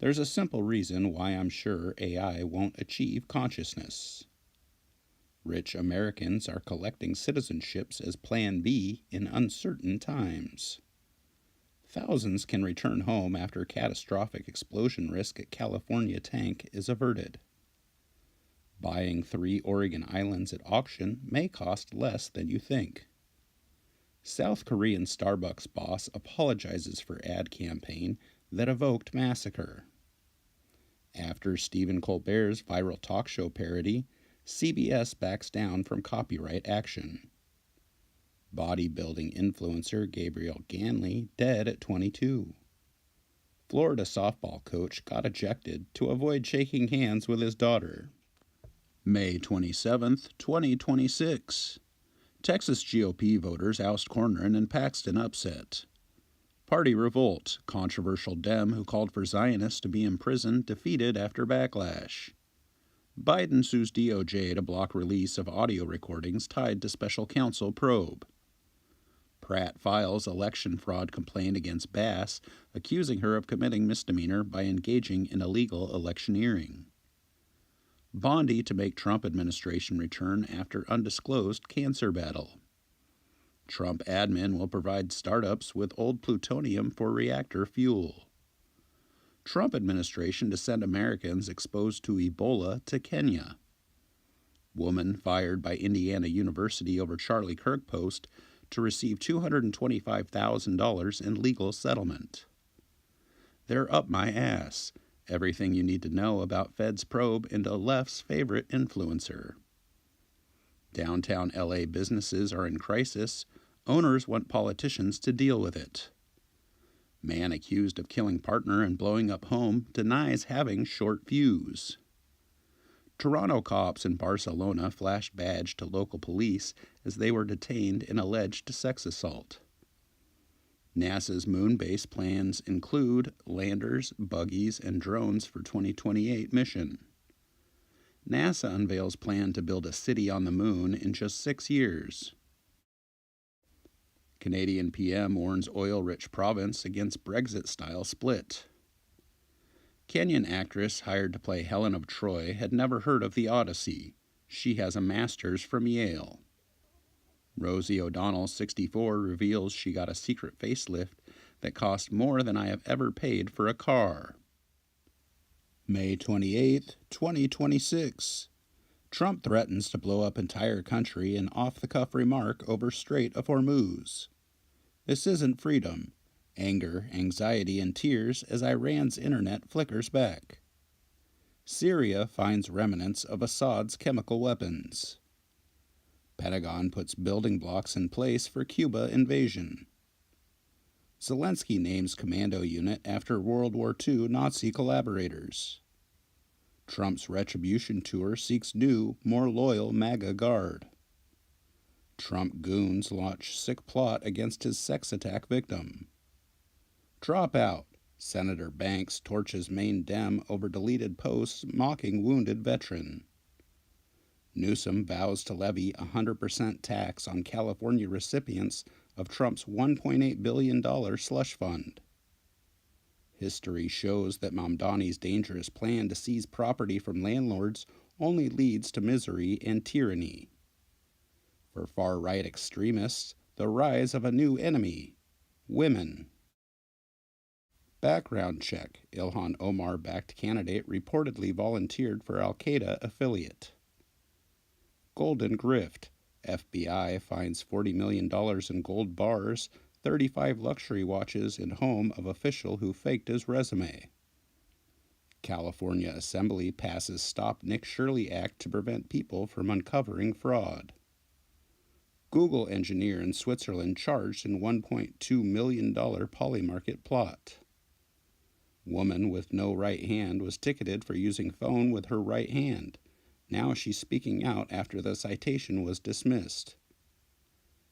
There's a simple reason why I'm sure AI won't achieve consciousness. Rich Americans are collecting citizenships as Plan B in uncertain times. Thousands can return home after catastrophic explosion risk at California tank is averted. Buying 3 Oregon islands at auction may cost less than you think. South Korean Starbucks boss apologizes for ad campaign that evoked massacre. After Stephen Colbert's viral talk show parody, CBS backs down from copyright action. Bodybuilding influencer Gabriel Ganley dead at 22. Florida softball coach got ejected to avoid shaking hands with his daughter. May 27, 2026. Texas GOP voters oust Cornyn and Paxton upset. Party revolt. Controversial Dem who called for Zionists to be imprisoned defeated after backlash. Biden sues DOJ to block release of audio recordings tied to special counsel probe. Pratt files election fraud complaint against Bass, accusing her of committing misdemeanor by engaging in illegal electioneering. Bondi to make Trump administration return after undisclosed cancer battle. Trump admin will provide startups with old plutonium for reactor fuel. Trump administration to send Americans exposed to Ebola to Kenya. Woman fired by Indiana University over Charlie Kirk post to receive $225,000 in legal settlement. They're up my ass. Everything you need to know about Fed's probe into left's favorite influencer. Downtown LA businesses are in crisis. Owners want politicians to deal with it. Man accused of killing partner and blowing up home denies having short fuse. Toronto cops in Barcelona flashed badge to local police as they were detained in alleged sex assault. NASA's moon base plans include landers, buggies, and drones for 2028 mission. NASA unveils plan to build a city on the moon in just 6 years. Canadian PM warns oil-rich province against Brexit-style split. Kenyan actress hired to play Helen of Troy had never heard of the Odyssey. She has a master's from Yale. Rosie O'Donnell, 64, reveals she got a secret facelift that cost more than I have ever paid for a car. May 28, 2026. Trump threatens to blow up entire country in off-the-cuff remark over Strait of Hormuz. This isn't freedom. Anger, anxiety, and tears as Iran's internet flickers back. Syria finds remnants of Assad's chemical weapons. Pentagon puts building blocks in place for Cuba invasion. Zelensky names commando unit after World War II Nazi collaborators. Trump's retribution tour seeks new, more loyal MAGA guard. Trump goons launch sick plot against his sex attack victim. Dropout. Senator Banks torches Maine Dem over deleted posts mocking wounded veteran. Newsom vows to levy 100% tax on California recipients of Trump's $1.8 billion slush fund. History shows that Mamdani's dangerous plan to seize property from landlords only leads to misery and tyranny. For far-right extremists, the rise of a new enemy, women. Background check. Ilhan Omar-backed candidate reportedly volunteered for Al-Qaeda affiliate. Golden grift. FBI finds $40 million in gold bars, 35 luxury watches in home of official who faked his resume. California Assembly passes Stop Nick Shirley Act to prevent people from uncovering fraud. Google engineer in Switzerland charged in $1.2 million Polymarket plot. Woman with no right hand was ticketed for using phone with her right hand. Now she's speaking out after the citation was dismissed.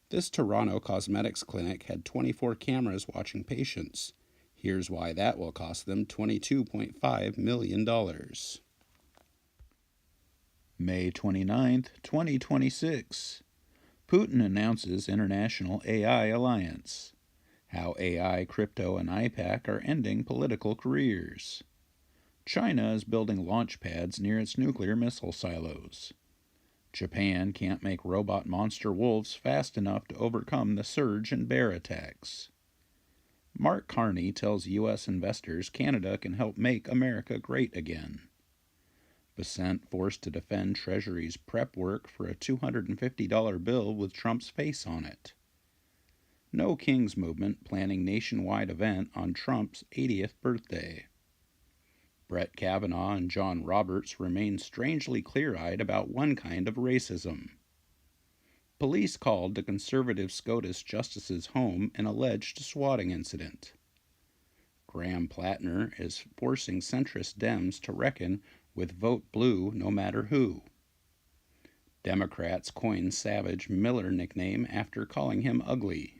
This Toronto cosmetics clinic had 24 cameras watching patients. Here's why that will cost them $22.5 million. May 29, 2026. Putin announces International AI Alliance. How AI, crypto, and IPAC are ending political careers. China is building launch pads near its nuclear missile silos. Japan can't make robot monster wolves fast enough to overcome the surge in bear attacks. Mark Carney tells U.S. investors Canada can help make America great again. Besant forced to defend Treasury's prep work for a $250 bill with Trump's face on it. No Kings Movement planning nationwide event on Trump's 80th birthday. Brett Kavanaugh and John Roberts remain strangely clear-eyed about one kind of racism. Police called the conservative SCOTUS justice's home in alleged swatting incident. Graham Plattner is forcing centrist Dems to reckon with vote blue no matter who. Democrats coin Savage Miller nickname after calling him ugly.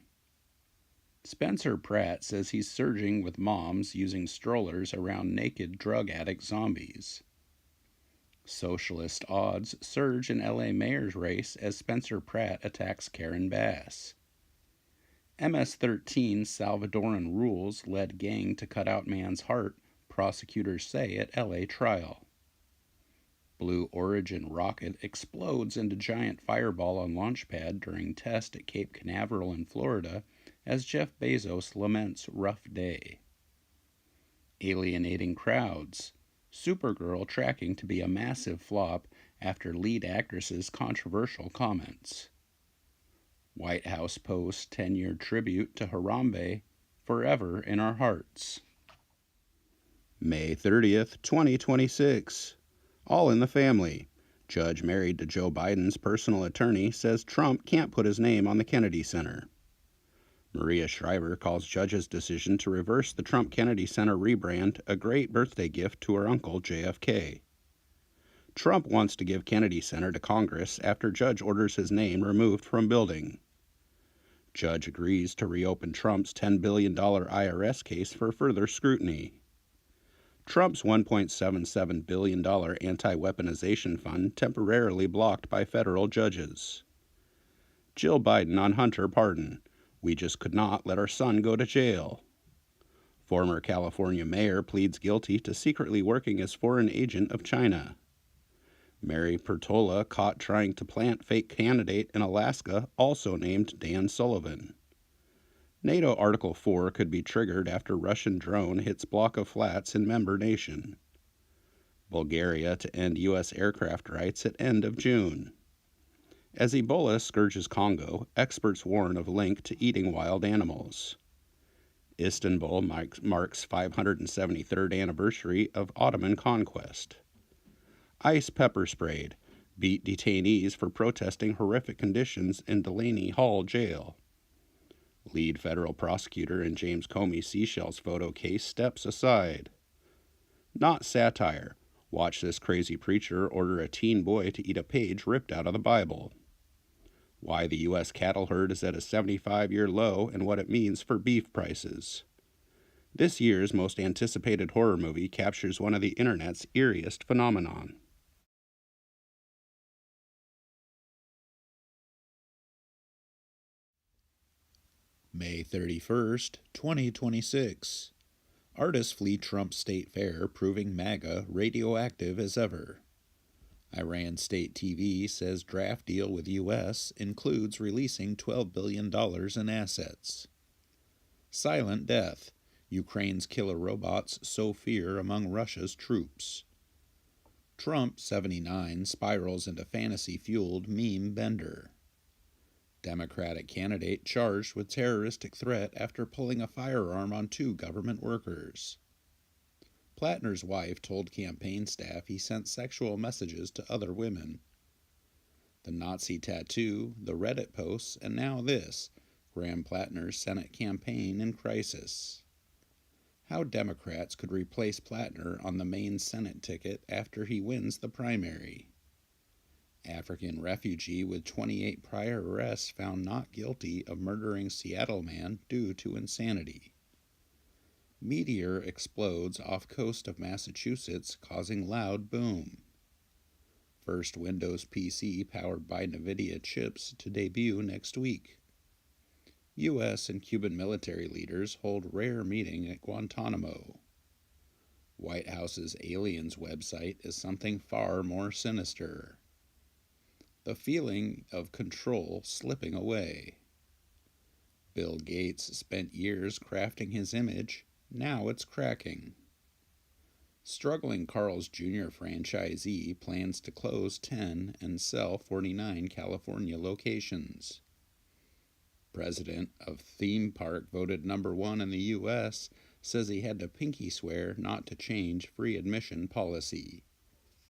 Spencer Pratt says he's surging with moms using strollers around naked drug addict zombies. Socialist odds surge in LA mayor's race as Spencer Pratt attacks Karen Bass. MS-13 Salvadoran rules led gang to cut out man's heart, prosecutors say at LA trial. Blue Origin rocket explodes into giant fireball on launch pad during test at Cape Canaveral in Florida as Jeff Bezos laments rough day. Alienating crowds. Supergirl tracking to be a massive flop after lead actress's controversial comments. White House posts 10-year tribute to Harambe, forever in our hearts. May 30th, 2026. All in the family. Judge married to Joe Biden's personal attorney says Trump can't put his name on the Kennedy Center. Maria Shriver calls judge's decision to reverse the Trump Kennedy Center rebrand a great birthday gift to her uncle JFK. Trump wants to give Kennedy Center to Congress after judge orders his name removed from building. Judge agrees to reopen Trump's $10 billion IRS case for further scrutiny. Trump's $1.77 billion anti-weaponization fund temporarily blocked by federal judges. Jill Biden on Hunter pardon. We just could not let our son go to jail. Former California mayor pleads guilty to secretly working as foreign agent of China. Mary Pertola caught trying to plant fake candidate in Alaska, also named Dan Sullivan. NATO Article 4 could be triggered after Russian drone hits block of flats in member nation. Bulgaria to end U.S. aircraft rights at end of June. As Ebola scourges Congo, experts warn of link to eating wild animals. Istanbul marks 573rd anniversary of Ottoman conquest. ICE pepper sprayed, beat detainees for protesting horrific conditions in Delaney Hall jail. Lead federal prosecutor in James Comey Seychelles photo case steps aside. Not satire. Watch this crazy preacher order a teen boy to eat a page ripped out of the Bible. Why the U.S. cattle herd is at a 75-year low and what it means for beef prices. This year's most anticipated horror movie captures one of the internet's eeriest phenomenon. May 31st, 2026. Artists flee Trump State Fair, proving MAGA radioactive as ever. Iran State TV says draft deal with U.S. includes releasing $12 billion in assets. Silent death. Ukraine's killer robots sow fear among Russia's troops. Trump, 79, spirals into fantasy-fueled meme bender. Democratic candidate charged with terroristic threat after pulling a firearm on 2 government workers. Plattner's wife told campaign staff he sent sexual messages to other women. The Nazi tattoo, the Reddit posts, and now this, Graham Plattner's Senate campaign in crisis. How Democrats could replace Plattner on the Maine Senate ticket after he wins the primary. African refugee with 28 prior arrests found not guilty of murdering Seattle man due to insanity. Meteor explodes off coast of Massachusetts, causing loud boom. First Windows PC powered by NVIDIA chips to debut next week. U.S. and Cuban military leaders hold rare meeting at Guantanamo. White House's aliens website is something far more sinister. The feeling of control slipping away. Bill Gates spent years crafting his image, now it's cracking. Struggling Carl's Jr. franchisee plans to close 10 and sell 49 California locations. President of theme park voted #1 in the U.S. says he had to pinky swear not to change free admission policy.